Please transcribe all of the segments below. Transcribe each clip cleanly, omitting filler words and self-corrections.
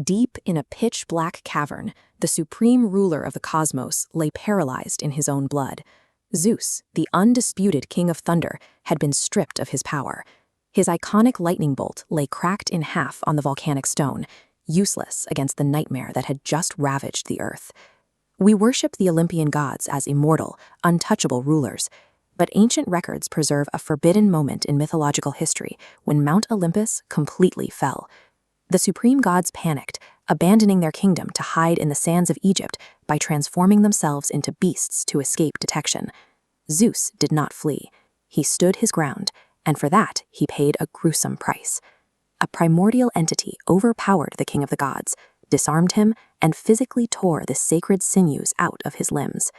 Deep in a pitch-black cavern, the supreme ruler of the cosmos lay paralyzed in his own blood. Zeus, the undisputed king of thunder, had been stripped of his power. His iconic lightning bolt lay cracked in half on the volcanic stone, useless against the nightmare that had just ravaged the earth. We worship the Olympian gods as immortal, untouchable rulers, but ancient records preserve a forbidden moment in mythological history when Mount Olympus completely fell. The supreme gods panicked, abandoning their kingdom to hide in the sands of Egypt by transforming themselves into beasts to escape detection. Zeus did not flee. He stood his ground, and for that he paid a gruesome price. A primordial entity overpowered the king of the gods, disarmed him, and physically tore the sacred sinews out of his limbs.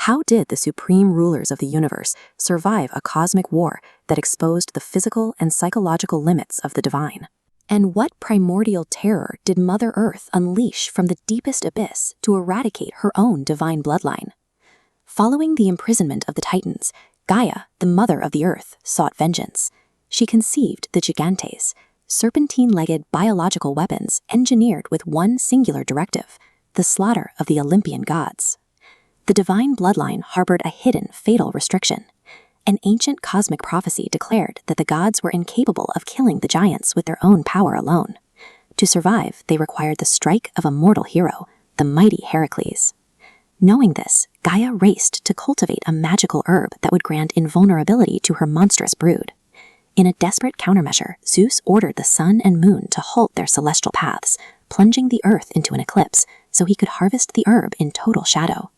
How did the supreme rulers of the universe survive a cosmic war that exposed the physical and psychological limits of the divine? And what primordial terror did Mother Earth unleash from the deepest abyss to eradicate her own divine bloodline? Following the imprisonment of the Titans, Gaia, the mother of the earth, sought vengeance. She conceived the Gigantes, serpentine-legged biological weapons engineered with one singular directive, the slaughter of the Olympian gods. The divine bloodline harbored a hidden, fatal restriction. An ancient cosmic prophecy declared that the gods were incapable of killing the giants with their own power alone. To survive, they required the strike of a mortal hero, the mighty Heracles. Knowing this, Gaia raced to cultivate a magical herb that would grant invulnerability to her monstrous brood. In a desperate countermeasure, Zeus ordered the sun and moon to halt their celestial paths, plunging the earth into an eclipse so he could harvest the herb in total shadow.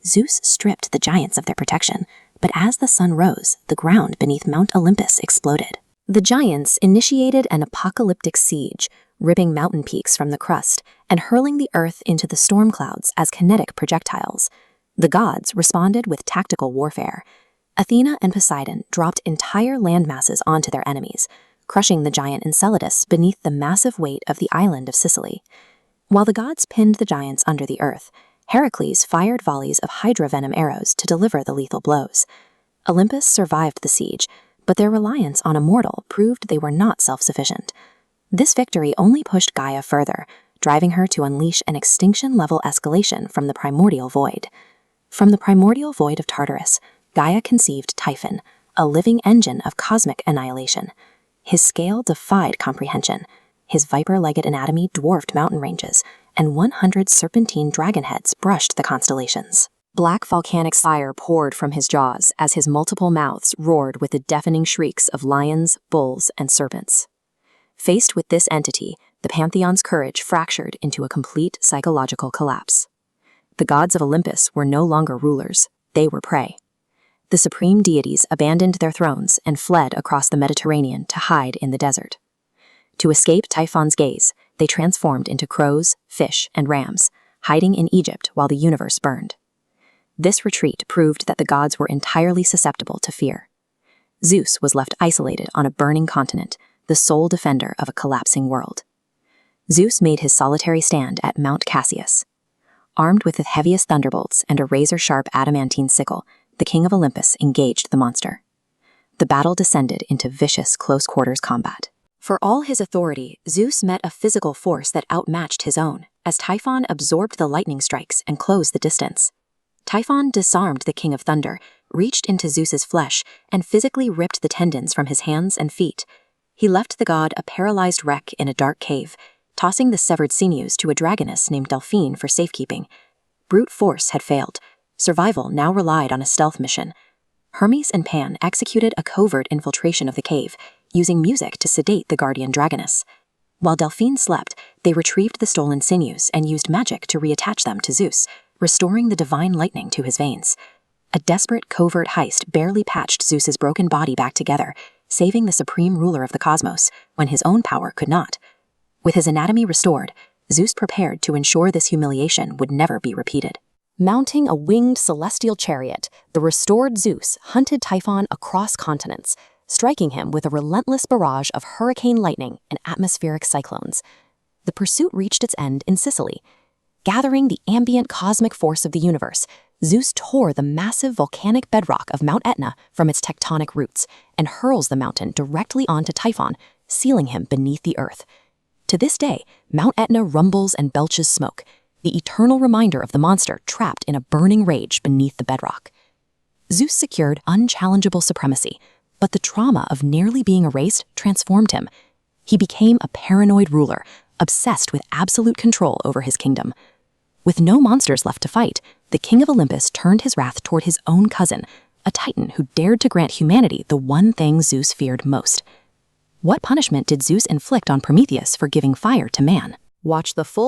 Zeus stripped the giants of their protection, but as the sun rose, the ground beneath Mount Olympus exploded. The giants initiated an apocalyptic siege, ripping mountain peaks from the crust and hurling the earth into the storm clouds as kinetic projectiles. The gods responded with tactical warfare. Athena and Poseidon dropped entire landmasses onto their enemies, crushing the giant Enceladus beneath the massive weight of the island of Sicily. While the gods pinned the giants under the earth, Heracles fired volleys of hydra venom arrows to deliver the lethal blows. Olympus survived the siege, but their reliance on a mortal proved they were not self-sufficient. This victory only pushed Gaia further, driving her to unleash an extinction-level escalation from the primordial void. From the primordial void of Tartarus, Gaia conceived Typhon, a living engine of cosmic annihilation. His scale defied comprehension. His viper-legged anatomy dwarfed mountain ranges, and 100 serpentine dragon heads brushed the constellations. Black volcanic fire poured from his jaws as his multiple mouths roared with the deafening shrieks of lions, bulls, and serpents. Faced with this entity, the pantheon's courage fractured into a complete psychological collapse. The gods of Olympus were no longer rulers, they were prey. The supreme deities abandoned their thrones and fled across the Mediterranean to hide in the desert. To escape Typhon's gaze, they transformed into crows, fish, and rams, hiding in Egypt while the universe burned. This retreat proved that the gods were entirely susceptible to fear. Zeus was left isolated on a burning continent, the sole defender of a collapsing world. Zeus made his solitary stand at Mount Cassius. Armed with the heaviest thunderbolts and a razor-sharp adamantine sickle, the king of Olympus engaged the monster. The battle descended into vicious close-quarters combat. For all his authority, Zeus met a physical force that outmatched his own, as Typhon absorbed the lightning strikes and closed the distance. Typhon disarmed the king of thunder, reached into Zeus's flesh, and physically ripped the tendons from his hands and feet. He left the god a paralyzed wreck in a dark cave, tossing the severed sinews to a dragoness named Delphine for safekeeping. Brute force had failed. Survival now relied on a stealth mission. Hermes and Pan executed a covert infiltration of the cave, using music to sedate the guardian dragoness. While Delphine slept, they retrieved the stolen sinews and used magic to reattach them to Zeus, restoring the divine lightning to his veins. A desperate covert heist barely patched Zeus's broken body back together, saving the supreme ruler of the cosmos when his own power could not. With his anatomy restored, Zeus prepared to ensure this humiliation would never be repeated. Mounting a winged celestial chariot, the restored Zeus hunted Typhon across continents, striking him with a relentless barrage of hurricane lightning and atmospheric cyclones. The pursuit reached its end in Sicily. Gathering the ambient cosmic force of the universe, Zeus tore the massive volcanic bedrock of Mount Etna from its tectonic roots and hurls the mountain directly onto Typhon, sealing him beneath the earth. To this day, Mount Etna rumbles and belches smoke, the eternal reminder of the monster trapped in a burning rage beneath the bedrock. Zeus secured unchallengeable supremacy, but the trauma of nearly being erased transformed him. He became a paranoid ruler, obsessed with absolute control over his kingdom. With no monsters left to fight, the king of Olympus turned his wrath toward his own cousin, a titan who dared to grant humanity the one thing Zeus feared most. What punishment did Zeus inflict on Prometheus for giving fire to man? Watch the full